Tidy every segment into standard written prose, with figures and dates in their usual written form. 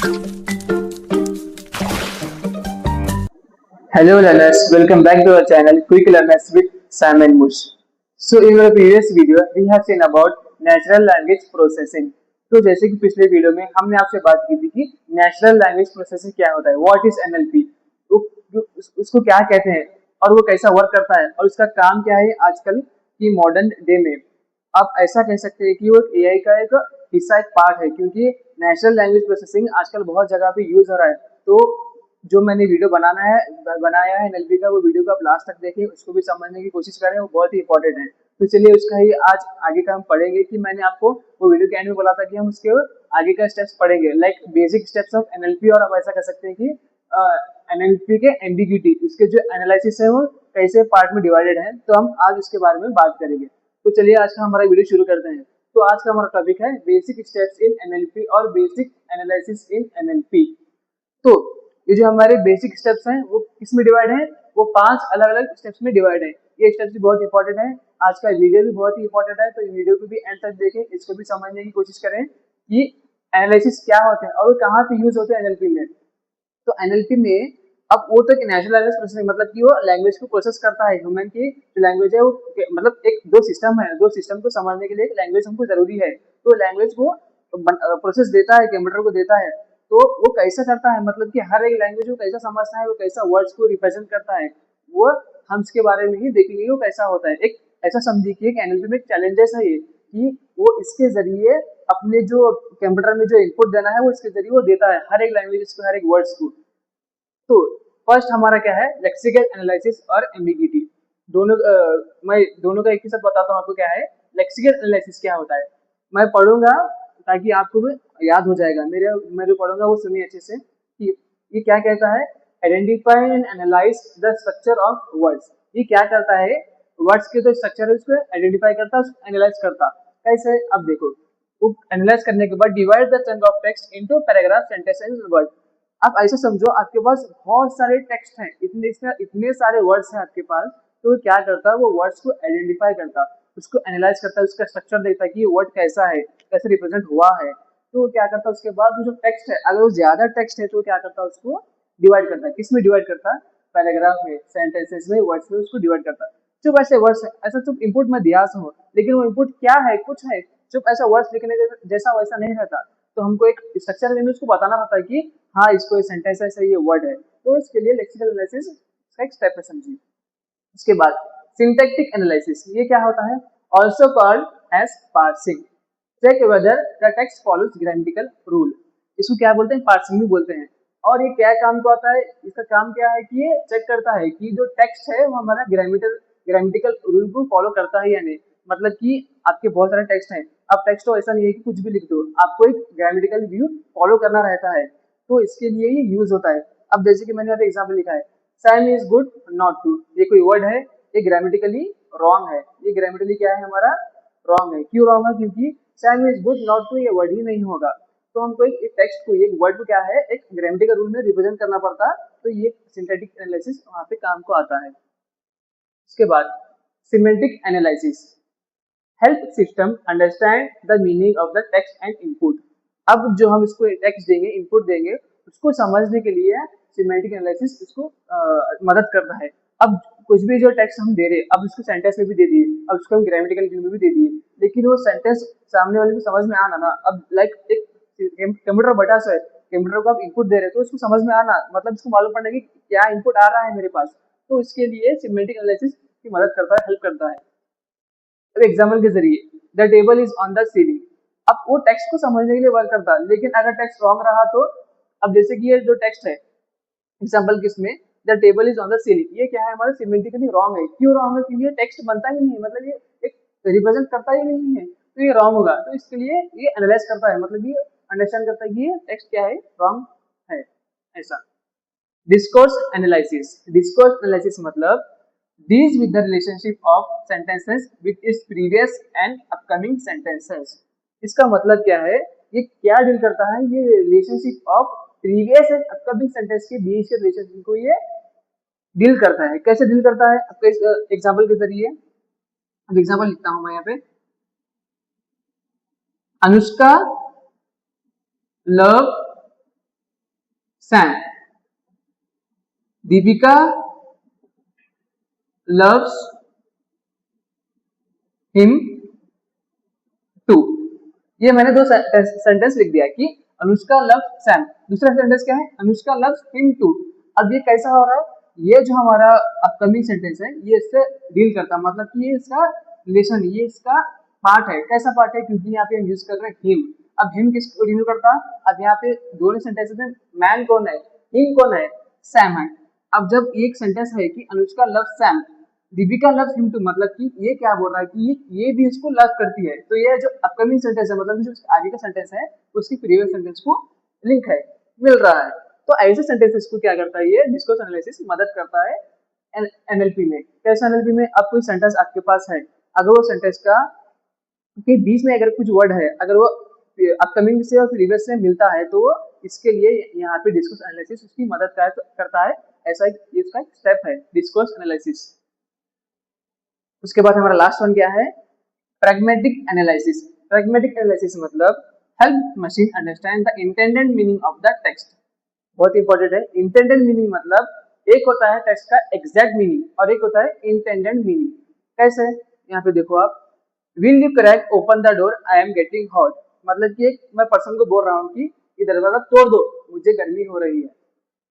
Hello learners, welcome back to our channel Quick Learners with Sam and Mush. So in our previous video we have seen about natural language processing. तो जैसे कि पिछले video में हमने आपसे बात की थी कि नेचुरल लैंग्वेज प्रोसेसिंग क्या होता है, व्हाट इज एनएलपी, उसको क्या कहते हैं और वो कैसा वर्क करता है और उसका काम क्या है आजकल की मॉडर्न डे में। आप ऐसा कह सकते हैं कि वो एआई का एक हिस्सा, एक पार्ट है, क्योंकि नेचुरल लैंग्वेज प्रोसेसिंग आजकल बहुत जगह पे यूज हो रहा है। तो जो मैंने वीडियो बनाया है एनएलपी का, वो वीडियो को आप लास्ट तक देखें, उसको भी समझने की कोशिश करें, वो बहुत ही इंपॉर्टेंट है। तो चलिए उसका ही आज आगे का हम पढ़ेंगे कि मैंने आपको वो वीडियो के एंड में बोला था कि हम उसके आगे का स्टेप्स पढ़ेंगे, like basic steps of NLP. और आप ऐसा कह सकते हैं कि एनएलपी के एम्बिग्यूटी, उसके जो एनालिसिस है वो कैसे पार्ट में डिवाइडेड है, तो हम आज उसके बारे में बात करेंगे। तो चलिए आज का हमारा वीडियो शुरू करते हैं। तो आज का हमारा टॉपिक है बेसिक स्टेप्स इन एनएलपी और बेसिक एनालिसिस इन एनएलपी। तो ये जो हमारे बेसिक स्टेप्स हैं वो किस में डिवाइड है, वो 5 अलग अलग स्टेप्स में डिवाइड है। ये स्टेप्स भी बहुत इंपॉर्टेंट है, आज का वीडियो भी बहुत ही इंपॉर्टेंट है। तो वीडियो को भी एंड तक देखें, इसको भी समझने की कोशिश करें कि एनालिसिस क्या होते हैं और वो कहाँ पे यूज होते हैं एनएलपी में। तो एनएलपी में अब वो तो एक नेचुरल लैंग्वेज प्रोसेसिंग, मतलब कि वो लैंग्वेज को प्रोसेस करता है। ह्यूमन की जो लैंग्वेज है वो मतलब एक दो सिस्टम है, दो सिस्टम को समझने के लिए एक लैंग्वेज हमको जरूरी है। तो लैंग्वेज को प्रोसेस देता है, कंप्यूटर को देता है। तो वो कैसा करता है, मतलब कि हर एक लैंग्वेज को कैसा समझता है, वो कैसा वर्ड्स को रिप्रेजेंट करता है, वो हम इसके बारे में ही देखेंगे वो कैसा होता है। एक ऐसा समझिए कि एक एनएलपी में चैलेंजेस है ये कि वो इसके जरिए अपने जो कंप्यूटर में जो इनपुट देना है वो इसके जरिए वो देता है, हर एक लैंग्वेज को, हर एक वर्ड्स को। तो फर्स्ट हमारा क्या है, लेक्सिकल एनालिसिस और एम्बिग्यूटी। दोनों मैं दोनों का एक ही साथ बताता हूँ आपको क्या है। लेक्सिकल एनालिसिस क्या होता है, मैं पढ़ूंगा ताकि आपको भी याद हो जाएगा। मैं जो पढ़ूंगा वो सुनिए अच्छे से कि ये क्या कहता है। Identify and analyse the structure of words. ये क्या करता है, वर्ड्स के जो स्ट्रक्चर है उसको आइडेंटिफाई करता है, उसको एनालाइज करता। कैसे, अब देखो, वो एनालाइज करने के बाद divide the chunk of text into paragraph, sentence and word. आप ऐसा समझो आपके पास बहुत सारे टेक्स्ट हैं, इतने सारे वर्ड्स हैं आपके पास। तो क्या करता है, वो वर्ड्स को आइडेंटिफाई करता, उसको एनालाइज करता है, उसका स्ट्रक्चर देखता है कि ये वर्ड कैसा है, कैसे रिप्रेजेंट हुआ है। तो वो क्या करता है, उसके बाद वो जो टेक्स्ट है, अगर वो ज्यादा टेक्स्ट है तो क्या करता है, उसको डिवाइड करता है। किस में डिवाइड करता है, पैराग्राफ में, सेंटेंसेस में, वर्ड्स में उसको डिवाइड करता है। चुप ऐसे वर्ड्स है, ऐसा चुप इनपुट में दिया हो, लेकिन वो इनपुट क्या है, कुछ है, चुप ऐसा वर्ड्स लिखने जैसा वैसा नहीं रहता। तो हमको एक स्ट्रक्चर में उसको बताना पड़ता है कि हाँ इसको ये सेंटेंस है, ये वर्ड है। तो इसके लिए लेक्सिकल एनालिसिस का एक स्टेप है, समझिए। उसके बाद सिंटैक्टिक एनालिसिस, ये क्या होता है, also called as parsing. Check whether the text follows grammatical rule. इसको क्या बोलते हैं, पार्सिंग भी बोलते हैं। और ये क्या काम को आता है, इसका काम क्या है कि ये चेक करता है कि जो टेक्स्ट है वो हमारा ग्रामेटिकल रूल को फॉलो करता है या नहीं। मतलब कि आपके बहुत सारे टेक्स्ट हैं, अब टेक्स्ट तो ऐसा नहीं है कि कुछ भी लिख दो, आपको एक ग्रामेटिकल व्यू फॉलो करना रहता है। तो इसके लिए ये यूज होता है। अब जैसे कि मैंने यहाँ पे एग्जाम्पल लिखा है, Sam is good not to. ये कोई वर्ड है, ये ग्रामेटिकली रॉन्ग है। ये ग्रामेटिकली क्या है हमारा, रॉन्ग है। क्यों रॉन्ग है, क्योंकि Sam is good not to ये वर्ड ही नहीं होगा। तो हमको एक टेक्स्ट को, एक वर्ड को क्या है, एक ग्रामेटिकल रूल में रिप्रेजेंट करना पड़ता। तो ये सिंथेटिक एनालिसिस वहां पे काम को आता है। उसके बाद semantic analysis help system understand the meaning of the text and input. अब जो हम इसको टेक्स्ट देंगे, इनपुट देंगे, उसको समझने के लिए सिमेंटिक एनालिसिस इसको मदद करता है। अब कुछ भी जो टेक्स्ट हम दे रहे हैं, अब उसको सेंटेंस में भी दे दिए, अब उसको हम ग्रामेटिकल व्यू में भी दे दिए, लेकिन वो सेंटेंस सामने वाले को समझ में आना ना। अब लाइक एक कंप्यूटर बटा सा है, कंप्यूटर को आप इनपुट दे रहे हैं तो उसको समझ में आना, मतलब इसको मालूम पड़ना कि क्या इनपुट आ रहा है मेरे पास। तो इसके लिए सिमेंटिक एनालिसिस की मदद करता है, हेल्प करता है। अब एग्जाम्पल के जरिए, the table is on the ceiling. अब वो टेक्स्ट को समझने के लिए वर्क करता है, लेकिन अगर टेक्स्ट रॉन्ग रहा तो, अब जैसे कि ये जो टेक्स्ट है एग्जाम्पल किसमें, the table is on the ceiling, ये क्या है हमारा सिमेंटिकली रॉन्ग है। क्यों रॉन्ग है, क्योंकि ये टेक्स्ट बनता ही नहीं है, मतलब ये एक रिप्रेजेंट करता ही नहीं है, तो ये रॉन्ग होगा। तो इसके लिए ये एनालाइज करता है, मतलब ये अंडरस्टैंड करता है कि ये टेक्स्ट क्या है, रॉन्ग है, ऐसा। डिस्कोर्स एनालिसिस, डिस्कोर्स एनालिसिस मतलब deals with the relationship of sentences with its previous and upcoming sentences। इसका मतलब क्या है, ये क्या डील करता है, ये relationship of previous and upcoming sentence के बीच के रिलेशनशिप को ये डील करता है। कैसे डील करता है, आपके एग्जाम्पल के जरिए। अब एग्जाम्पल लिखता हूं मैं यहाँ पे, Anushka love Sam, Deepika loves him too। ये मैंने दो सेंटेंस लिख दिया कि अनुष्का लव सैम, दूसरा सेंटेंस क्या है, अनुष्का लव्स हिम टू। अब ये कैसा हो रहा है, ये जो हमारा अपकमिंग सेंटेंस है ये इससे डील करता है, मतलब कि ये इसका रिलेशन, ये इसका पार्ट है। कैसा पार्ट है, क्योंकि यहाँ पे हम यूज कर रहे हैं हिम। अब हिम किसको डील करता है, अब यहाँ पे दोनों सेंटेंसेस में मैन कौन है, हिम कौन है, सैम है। अब जब एक सेंटेंस है कि Anushka love Sam, Deepika loves him too, मतलब कि ये क्या बोल रहा है कि ये भी इसको लव करती है। तो ये जो अपकमिंग सेंटेंस है, मतलब जो आगे का सेंटेंस है उसकी प्रीवियस सेंटेंस को लिंक है, मिल रहा है। तो ऐसे सेंटेंसेस को क्या करता है, ये डिस्कोर्स एनालिसिस मदद करता है एनएलपी में। कैसे एनएलपी में, अब कोई सेंटेंस आपके पास है, अगर वो सेंटेंस का के बीच में अगर कुछ वर्ड है, अगर वो अपकमिंग से और प्रीवियस से मिलता है, तो इसके लिए यहाँ पे डिस्कोर्स एनालिसिस उसकी मदद करता है। ऐसा इसका एक स्टेप है डिस्कोर्स एनालिसिस। उसके बाद हमारा लास्ट वन क्या है, प्रैग्मेटिक एनालिसिस। प्रैग्मेटिक एनालिसिस मतलब help machine understand the intended meaning of the text. बहुत इंपॉर्टेंट है। इंटेंडेड मीनिंग मतलब एक होता है टेक्स्ट का एग्जैक्ट मीनिंग और एक होता है इंटेंडेड मीनिंग। कैसे, यहाँ पे देखो आप, will you crack open the door, I am getting hot. मतलब कि मैं पर्सन को बोल रहा हूँ कि ये दरवाजा तोड़ दो, मुझे गर्मी हो रही है।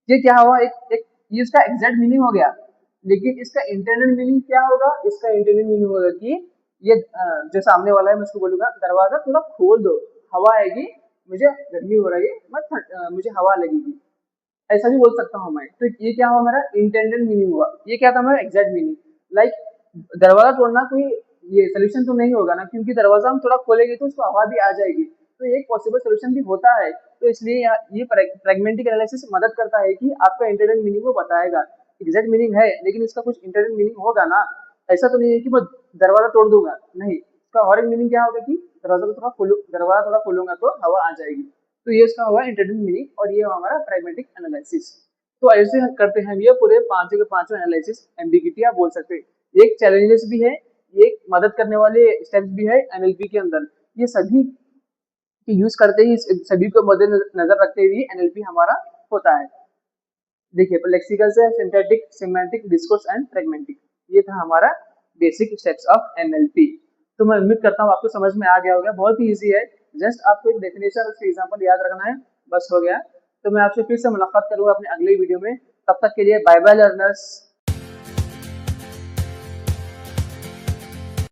ये क्या हुआ, एक ये इसका एग्जैक्ट मीनिंग हो गया, लेकिन इसका इंटेंडेड मीनिंग क्या होगा, इसका इंटेंडेड मीनिंग होगा कि ये जो सामने वाला है मैं उसको बोलूंगा दरवाजा थोड़ा खोल दो, हवा आएगी, मुझे गर्मी हो रही है, मुझे हवा लगेगी, ऐसा भी बोल सकता हूँ मैं। तो ये क्या हुआ, मेरा इंटेंडेड मीनिंग हुआ। ये क्या था, मेरा एग्जैक्ट मीनिंग। लाइक दरवाजा तोड़ना कोई ये सोल्यूशन तो नहीं होगा ना, क्योंकि दरवाजा हम थोड़ा खोलेंगे तो उसको हवा भी आ जाएगी, तो एक पॉसिबल सोल्यूशन भी होता है। तो इसलिए ये फ्रेगमेंटिक एनालिसिस मदद करता है कि आपका इंटेंडेड मीनिंग को बताएगा। एग्जैक्ट मीनिंग है लेकिन इसका कुछ इंटेंडेड मीनिंग होगा ना, ऐसा तो नहीं है कि मैं दरवाजा तोड़ दूंगा, नहीं, इसका और एक मीनिंग क्या होगा कि दरवाजा थोड़ा खोलूंगा तो हवा आ जाएगी। तो ये इसका हुआ इंटेंडेड मीनिंग और ये हमारा प्रैग्मेटिक एनालिसिस। तो ऐसे करते हैं ये पूरे पांचों के पांचों एनालिसिस। एमबीगीटी आप बोल सकते हैं। एक चैलेंजेस भी है, एक मदद करने वाले स्टेप्स भी है एनएलपी के अंदर। ये सभी की यूज करते ही, सभी को मद्देनजर रखते हुए एनएलपी हमारा होता है। देखिए, लेक्सिकल से सिंथेटिक, सिमेंटिक, डिस्कोर्स एंड फ्रेगमेंटिक, ये था हमारा बेसिक स्टेप्स ऑफ एनएलपी। तो मैं उम्मीद करता हूँ आपको समझ में आ गया होगा। बहुत ही इजी है, जस्ट आपको एक डेफिनेशन और उसके एग्जांपल याद रखना है, बस हो गया। तो मैं आपसे फिर से मुलाकात करूंगा अपने अगले वीडियो में। तब तक के लिए बाय बाय लर्नर्स।